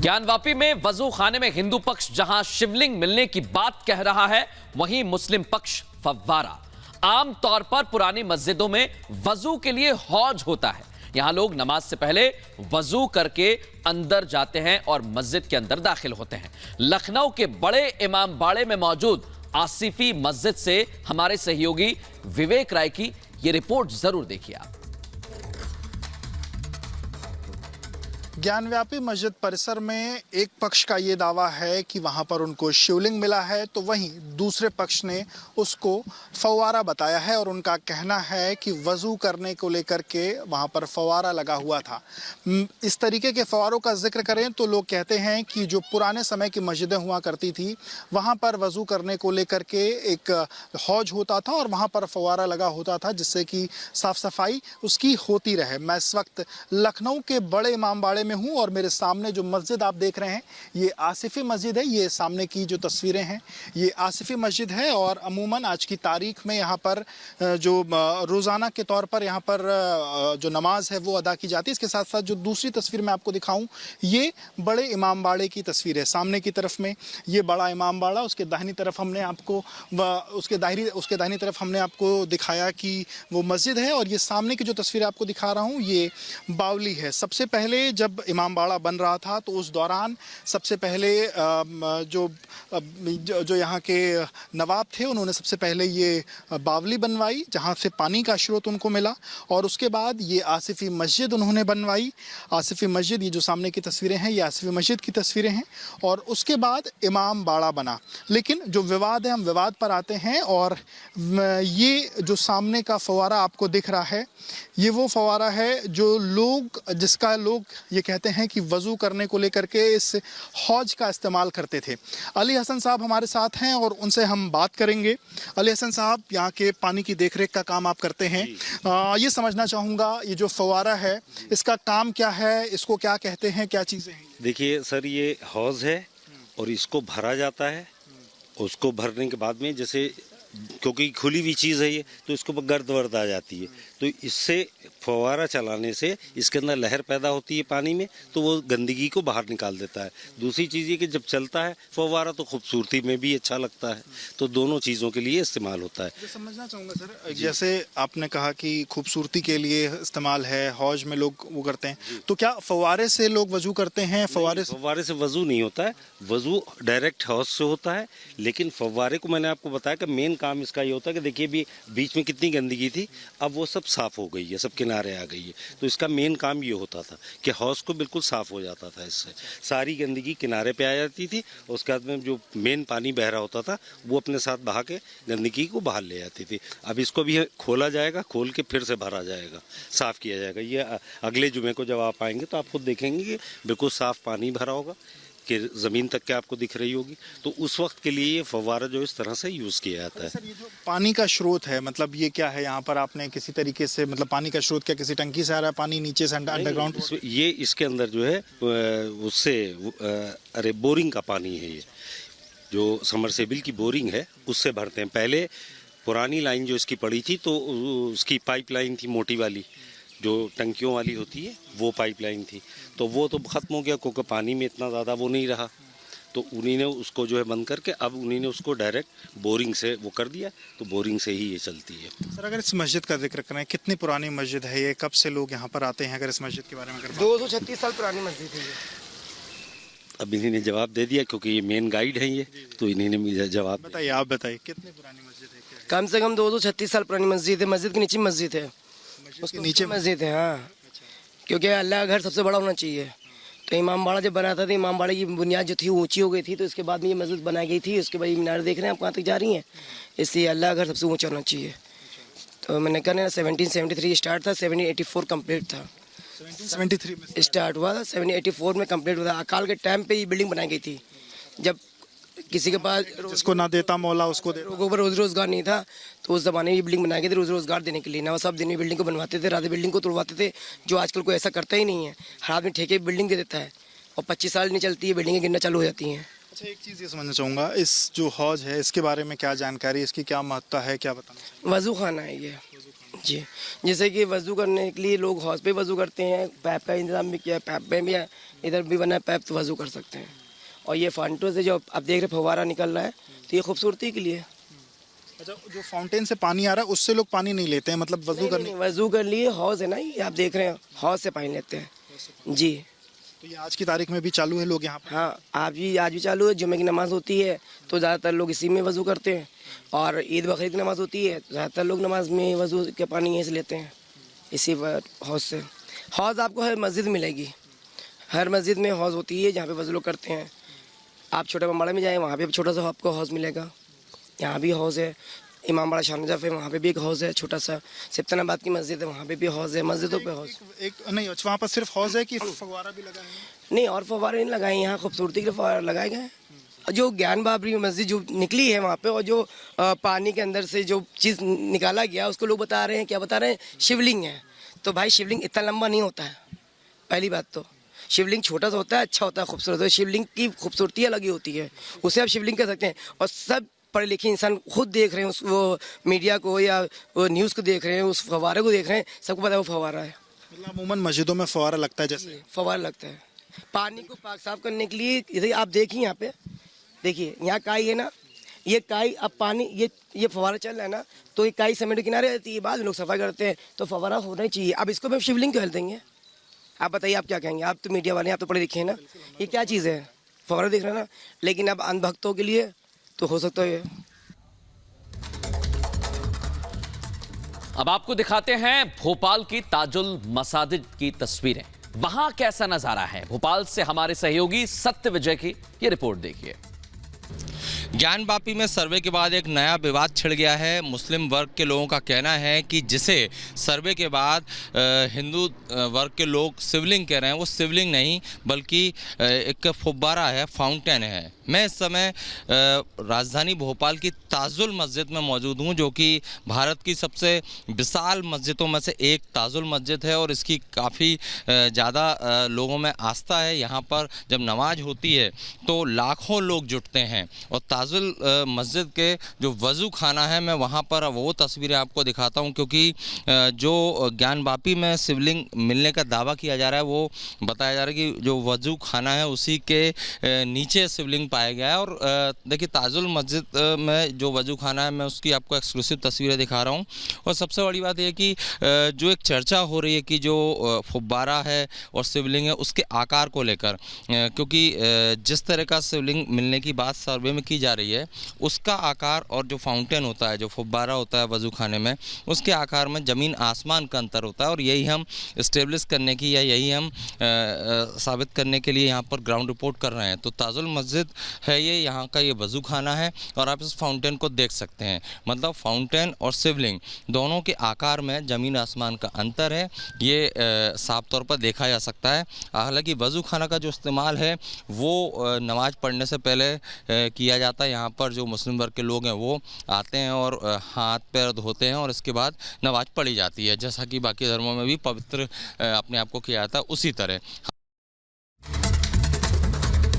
ज्ञानवापी में वजू खाने में हिंदू पक्ष जहां शिवलिंग मिलने की बात कह रहा है, वहीं मुस्लिम पक्ष फव्वारा। आम तौर पर पुरानी मस्जिदों में वजू के लिए हौज होता है। यहां लोग नमाज से पहले वजू करके अंदर जाते हैं और मस्जिद के अंदर दाखिल होते हैं। लखनऊ के बड़े इमाम बाड़े में मौजूद आसिफी मस्जिद से हमारे सहयोगी विवेक राय की यह रिपोर्ट जरूर देखिए आप। ज्ञानव्यापी मस्जिद परिसर में एक पक्ष का ये दावा है कि वहाँ पर उनको शिवलिंग मिला है, तो वहीं दूसरे पक्ष ने उसको फव्वारा बताया है और उनका कहना है कि वज़ू करने को लेकर के वहाँ पर फव्वारा लगा हुआ था। इस तरीके के फव्वारों का जिक्र करें तो लोग कहते हैं कि जो पुराने समय की मस्जिदें हुआ करती थी, वहाँ पर वज़ू करने को लेकर के एक हौज होता था और वहाँ पर फव्वारा लगा होता था, जिससे कि साफ़ सफाई उसकी होती रहे। मैं इस वक्त लखनऊ के बड़े इमाम बाड़े में हूं और मेरे सामने जो मस्जिद आप देख रहे हैं ये आसिफी मस्जिद है। ये सामने की जो तस्वीरें हैं ये आसिफी मस्जिद है और अमूमन आज की तारीख में यहाँ पर जो रोज़ाना के तौर पर यहाँ पर जो नमाज है वो अदा की जाती है। इसके साथ साथ जो दूसरी तस्वीर मैं आपको दिखाऊं ये बड़े इमाम बाड़े की तस्वीर है। सामने की तरफ में ये बड़ा इमाम बाड़ा, उसके दाहिनी तरफ हमने आपको उसके दाहिनी तरफ हमने आपको दिखाया कि वो मस्जिद है और ये सामने की जो तस्वीर आपको दिखा रहा हूँ ये बावली है। सबसे पहले जब इमाम बाड़ा बन रहा था तो उस दौरान सबसे पहले जो यहाँ के नवाब थे उन्होंने सबसे पहले ये बावली बनवाई जहाँ से पानी का स्रोत उनको मिला और उसके बाद ये आसिफी मस्जिद उन्होंने बनवाई। आसिफी मस्जिद, ये जो सामने की तस्वीरें हैं ये आसिफी मस्जिद की तस्वीरें हैं और उसके बाद इमाम बाड़ा बना। लेकिन जो विवाद है, हम विवाद पर आते हैं और ये जो सामने का फव्वारा आपको दिख रहा है ये वो फव्वारा है जिसका लोग ये कहते हैं कि वज़ू करने को लेकर के इस हौज का इस्तेमाल करते थे। अली हसन साहब हमारे साथ हैं और उनसे हम बात करेंगे। अली हसन साहब, यहाँ के पानी की देखरेख का काम आप करते हैं। ये समझना चाहूँगा ये जो फव्वारा है इसका काम क्या है, इसको क्या कहते हैं, क्या चीज़ें हैं? देखिए सर, ये हौज है और इसको भरा जाता है। उसको भरने के बाद में जैसे क्योंकि खुली हुई चीज़ है ये, तो इसके ऊपर गर्द वर्द आ जाती है, तो इससे फव्वारा चलाने से इसके अंदर लहर पैदा होती है पानी में, तो वो गंदगी को बाहर निकाल देता है। दूसरी चीज़ ये कि जब चलता है फव्वारा तो खूबसूरती में भी अच्छा लगता है, तो दोनों चीज़ों के लिए इस्तेमाल होता है। समझना चाहूँगा सर, जैसे आपने कहा कि खूबसूरती के लिए इस्तेमाल है, हौज में लोग वो करते हैं, तो क्या फव्वारे से लोग वज़ू करते हैं? फव्वारे से वज़ू नहीं होता है, वज़ू डायरेक्ट हौज से होता है। लेकिन फव्वारे को मैंने आपको बताया कि मेन काम इसका ये होता है कि देखिए भी बीच में कितनी गंदगी थी, अब वो सब साफ हो गई है, सब किनारे आ गई है। तो इसका मेन काम ये होता था कि हौज को बिल्कुल साफ हो जाता था, इससे सारी गंदगी किनारे पे आ जाती थी। उसके बाद में जो मेन पानी बह रहा होता था वो अपने साथ बहा के गंदगी को बाहर ले जाती थी। अब इसको भी खोला जाएगा, खोल के फिर से भरा जाएगा, साफ किया जाएगा। ये अगले जुमे को जब आप आएंगे तो आप खुद देखेंगे कि बिल्कुल साफ पानी भरा होगा कि ज़मीन तक के आपको दिख रही होगी। तो उस वक्त के लिए ये फव्वारा जो इस तरह से यूज़ किया जाता है। सर, ये जो पानी का स्रोत है, मतलब ये क्या है यहाँ पर? आपने किसी तरीके से, मतलब पानी का स्रोत क्या किसी टंकी से आ रहा है पानी नीचे से अंडरग्राउंड? ये इसके अंदर जो है उससे बोरिंग का पानी है। ये जो समरसेबिल की बोरिंग है उससे भरते हैं। पहले पुरानी लाइन जो इसकी पड़ी थी तो उसकी पाइप लाइन थी मोटी वाली, जो टंकियों वाली होती है, वो पाइपलाइन थी, तो वो तो ख़त्म हो गया क्योंकि पानी में इतना ज़्यादा वो नहीं रहा। तो उन्हीं ने उसको जो है बंद करके अब उन्हीं ने उसको डायरेक्ट बोरिंग से वो कर दिया, तो बोरिंग से ही ये चलती है। सर, अगर इस मस्जिद का जिक्र करें, कितनी पुरानी मस्जिद है ये, कब से लोग यहाँ पर आते हैं? अगर इस मस्जिद के बारे में अगर 236 साल पुरानी मस्जिद है ये। अब इन्हीं ने जवाब दे दिया क्योंकि ये मेन गाइड है ये, तो इन्हीं ने मुझे जवाब। बताइए, आप बताइए कितनी पुरानी मस्जिद है? कम से कम 236 साल पुरानी मस्जिद है। मस्जिद के नीचे मस्जिद है, उसके नीचे मस्जिद है। हाँ, क्योंकि अल्लाह का घर सबसे बड़ा होना चाहिए। तो इमाम बाड़ा जब बना था तो इमाम बाड़ा की बुनियाद जो थी ऊंची हो गई थी, तो इसके बाद में ये मस्जिद बनाई गई थी। उसके बाद मीनार देख रहे हैं आप कहाँ तक जा रही हैं, इसलिए अल्लाह का घर सबसे ऊंचा होना चाहिए। तो मैंने कहना 1773 स्टार्ट था, 1784 कम्प्लीट था। 1773 में स्टार्ट हुआ था, 1784 में कम्प्लीट हुआ था। अकाल के टाइम पे ये बिल्डिंग बनाई गई थी, जब किसी के पास जिसको ना देता मौला उसको दे। लोगों पर रोजगार नहीं था, तो उस जमाने में बिल्डिंग बनाई गई थी रोजगार देने के लिए। नवाब साहब दिन में बिल्डिंग को बनवाते थे, रात बिल्डिंग को तोड़वाते थे, जो आजकल कोई ऐसा करता ही नहीं है। हर आदमी ठेके बिल्डिंग दे देता है और 25 साल नहीं चलती है, बिल्डिंगें गिरना चालू हो जाती हैं। अच्छा, एक चीज़ ये समझना चाहूँगा, इस जो हौज है इसके बारे में क्या जानकारी, इसकी क्या महत्ता है, क्या बताना? वज़ू खाना है ये जी। जैसे कि वज़ू करने के लिए लोग हौज पे वज़ू करते हैं, पैप का इंतजाम भी किया है, पैप में भी इधर भी बना है पैप, तो वजू कर सकते हैं। और ये फाउंटेन से जो आप देख रहे फव्वारा निकल रहा है, तो ये खूबसूरती के लिए। अच्छा, जो फाउंटेन से पानी आ रहा है उससे लोग पानी नहीं लेते हैं, मतलब वजू करने? वजू कर लिए हौज है ना, ये आप देख रहे हैं, हौज से पानी लेते हैं जी। तो ये आज की तारीख में भी चालू है, लोग यहाँ पर? हाँ, आज भी चालू है। जुम्मे की नमाज होती है तो ज़्यादातर लोग इसी में वजू करते हैं, और ईद बकरीद की नमाज होती है तो ज़्यादातर लोग नमाज में वजू के पानी यहीं से लेते हैं, इसी हौज से। हौज आपको हर मस्जिद मिलेगी, हर मस्जिद में हौज होती है जहाँ पे वजू लोग करते हैं। आप छोटे इमामबाड़ा में जाएँ, वहाँ पे भी छोटा सा आपको हौज मिलेगा। यहाँ भी हौज है, इमामबाड़ा शाह नजफ है, वहाँ पे भी एक हौज है छोटा सा। सिप्तानाबाद की मस्जिद है, वहाँ पे भी हौज है। मस्जिदों पे हौज एक नहीं, वहाँ पर सिर्फ हौज है कि फव्वारा भी लगा है? नहीं, और फव्वारे नहीं लगाए, यहाँ खूबसूरती के फव्वारे लगाए गए हैं। जो ज्ञान बाबरी मस्जिद जो निकली है वहाँ पे, और जो पानी के अंदर से जो चीज़ निकाला गया उसको लोग बता रहे हैं, क्या बता रहे हैं, शिवलिंग है। तो भाई शिवलिंग इतना लंबा नहीं होता है, पहली बात तो। शिवलिंग छोटा सा होता है, अच्छा होता है, खूबसूरत होता है। शिवलिंग की खूबसूरती अलग ही होती है, उसे आप शिवलिंग कह सकते हैं। और सब पढ़े लिखे इंसान खुद देख रहे हैं उस वो मीडिया को या वो न्यूज़ को देख रहे हैं, उस फव्वारे को देख रहे हैं, सबको पता है वो फव्वारा है। मतलब अमूमन मस्जिदों में फव्वारा लगता है, जैसे फव्वारा लगता है पानी को पाक साफ करने के लिए। इधर आप देखिए, यहाँ पे देखिए, यहाँ काई है ना, ये काई अब पानी ये फव्वारा चल रहा है ना, तो ये काई समेट के किनारे रहती है, बाद में लोग सफाई करते हैं, तो फव्वारा होना ही चाहिए। अब इसको हम शिवलिंग क्यों देंगे? आप बताइए, आप क्या कहेंगे? आप तो मीडिया वाले हैं, आप तो पढ़े लिखे हैं ना, ये क्या चीज़ है? फव्वारा देख रहे हैं ना। लेकिन अब अंधभक्तों के लिए तो हो सकता है। अब आपको दिखाते हैं भोपाल की ताजुल मसाजिद की तस्वीरें। वहां कैसा नजारा है, भोपाल से हमारे सहयोगी सत्य विजय की ये रिपोर्ट देखिए। ज्ञानवापी में सर्वे के बाद एक नया विवाद छिड़ गया है। मुस्लिम वर्ग के लोगों का कहना है कि जिसे सर्वे के बाद हिंदू वर्ग के लोग शिवलिंग कह रहे हैं, वो शिवलिंग नहीं बल्कि एक फुब्बारा है, फाउंटेन है। मैं इस समय राजधानी भोपाल की ताजुल मस्जिद में मौजूद हूं, जो कि भारत की सबसे विशाल मस्जिदों में से एक ताजुल मस्जिद है, और इसकी काफ़ी ज़्यादा लोगों में आस्था है। यहाँ पर जब नमाज होती है तो लाखों लोग जुटते हैं। और ताजुल मस्जिद के जो वज़ू खाना है, मैं वहाँ पर वो तस्वीरें आपको दिखाता हूँ, क्योंकि जो ज्ञानवापी में शिवलिंग मिलने का दावा किया जा रहा है, वो बताया जा रहा है कि जो वज़ू खाना है उसी के नीचे शिवलिंग पाया गया है। और देखिए, ताजुल मस्जिद में जो वज़ू खाना है, मैं उसकी आपको एक्सक्लूसिव तस्वीरें दिखा रहा हूँ। और सबसे बड़ी बात यह है कि जो एक चर्चा हो रही है कि जो फुब्बारा है और शिवलिंग है उसके आकार को लेकर, क्योंकि जिस तरह का शिवलिंग मिलने की बात सर्वे में की जा रही है, उसका आकार और जो फाउंटेन होता है, जो फुब्बारा होता है वज़ू खाने में, उसके आकार में ज़मीन आसमान का अंतर होता है। और यही हम इस्टेब्लिश करने की या यही हम साबित करने के लिए यहाँ पर ग्राउंड रिपोर्ट कर रहे हैं। तो ताजुल मस्जिद है ये, यहाँ का ये वज़ू खाना है, और आप इस फाउंटेन को देख सकते हैं। मतलब फाउंटेन और शिवलिंग दोनों के आकार में ज़मीन आसमान का अंतर है, ये साफ तौर पर देखा जा सकता है। हालांकि वज़ू खाना का जो इस्तेमाल है वो नमाज पढ़ने से पहले किया जाता है। यहाँ पर जो मुस्लिम वर्ग के लोग हैं वो आते हैं और हाथ पैर धोते हैं, और इसके बाद नमाज पढ़ी जाती है, जैसा कि बाकी धर्मों में भी पवित्र अपने आप को किया जाता है उसी तरह।